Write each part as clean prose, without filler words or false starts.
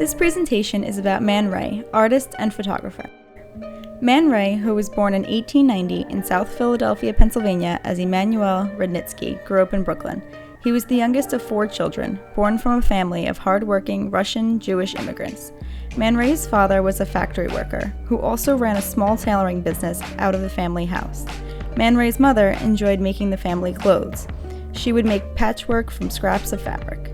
This presentation is about Man Ray, artist and photographer. Man Ray, who was born in 1890 in South Philadelphia, Pennsylvania as Emanuel Rudnitsky, grew up in Brooklyn. He was the youngest of 4 children, born from a family of hard-working Russian Jewish immigrants. Man Ray's father was a factory worker, who also ran a small tailoring business out of the family house. Man Ray's mother enjoyed making the family clothes. She would make patchwork from scraps of fabric.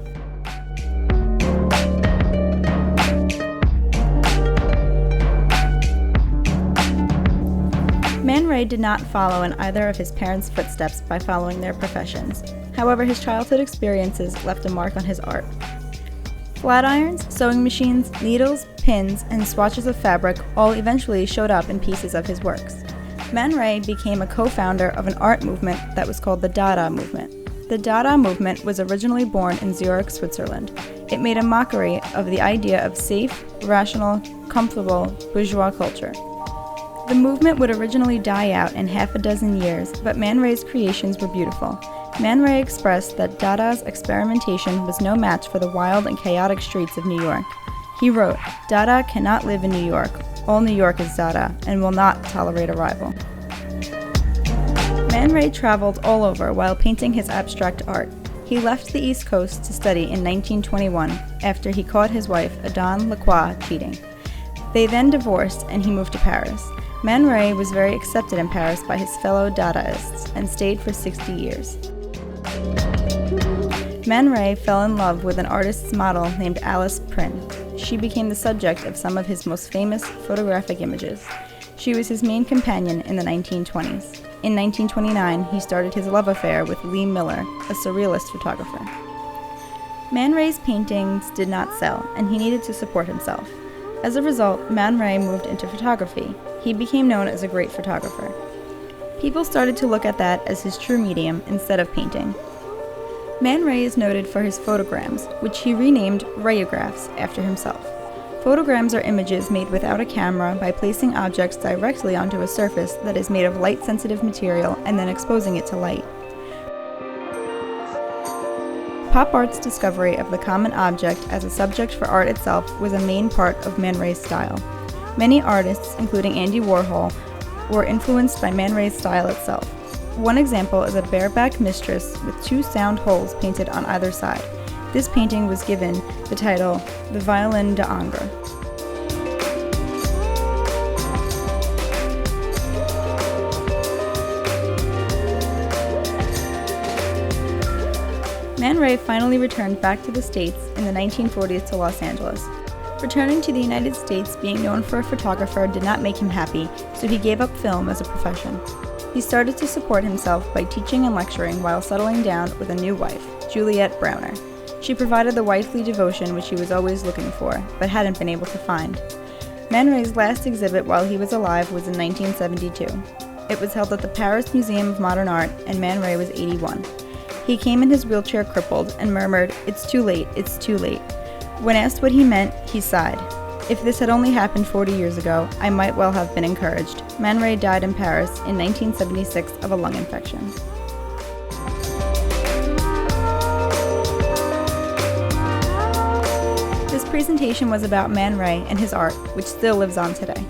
Man Ray did not follow in either of his parents' footsteps by following their professions. However, his childhood experiences left a mark on his art. Flat irons, sewing machines, needles, pins, and swatches of fabric all eventually showed up in pieces of his works. Man Ray became a co-founder of an art movement that was called the Dada movement. The Dada movement was originally born in Zurich, Switzerland. It made a mockery of the idea of safe, rational, comfortable bourgeois culture. The movement would originally die out in half a dozen years, but Man Ray's creations were beautiful. Man Ray expressed that Dada's experimentation was no match for the wild and chaotic streets of New York. He wrote, "Dada cannot live in New York. All New York is Dada and will not tolerate a rival." Man Ray traveled all over while painting his abstract art. He left the East Coast to study in 1921 after he caught his wife, Adon Lacroix, cheating. They then divorced and he moved to Paris. Man Ray was very accepted in Paris by his fellow Dadaists and stayed for 60 years. Man Ray fell in love with an artist's model named Alice Prynne. She became the subject of some of his most famous photographic images. She was his main companion in the 1920s. In 1929, he started his love affair with Lee Miller, a surrealist photographer. Man Ray's paintings did not sell, and he needed to support himself. As a result, Man Ray moved into photography. He became known as a great photographer. People started to look at that as his true medium instead of painting. Man Ray is noted for his photograms, which he renamed rayographs after himself. Photograms are images made without a camera by placing objects directly onto a surface that is made of light-sensitive material and then exposing it to light. Pop art's discovery of the common object as a subject for art itself was a main part of Man Ray's style. Many artists, including Andy Warhol, were influenced by Man Ray's style itself. One example is a bareback mistress with 2 sound holes painted on either side. This painting was given the title, The Violin d'Ingres. Man Ray finally returned back to the States in the 1940s to Los Angeles. Returning to the United States, being known for a photographer did not make him happy, so he gave up film as a profession. He started to support himself by teaching and lecturing while settling down with a new wife, Juliette Browner. She provided the wifely devotion which he was always looking for, but hadn't been able to find. Man Ray's last exhibit while he was alive was in 1972. It was held at the Paris Museum of Modern Art, and Man Ray was 81. He came in his wheelchair crippled and murmured, "It's too late, it's too late." When asked what he meant, he sighed. "If this had only happened 40 years ago, I might well have been encouraged." Man Ray died in Paris in 1976 of a lung infection. This presentation was about Man Ray and his art, which still lives on today.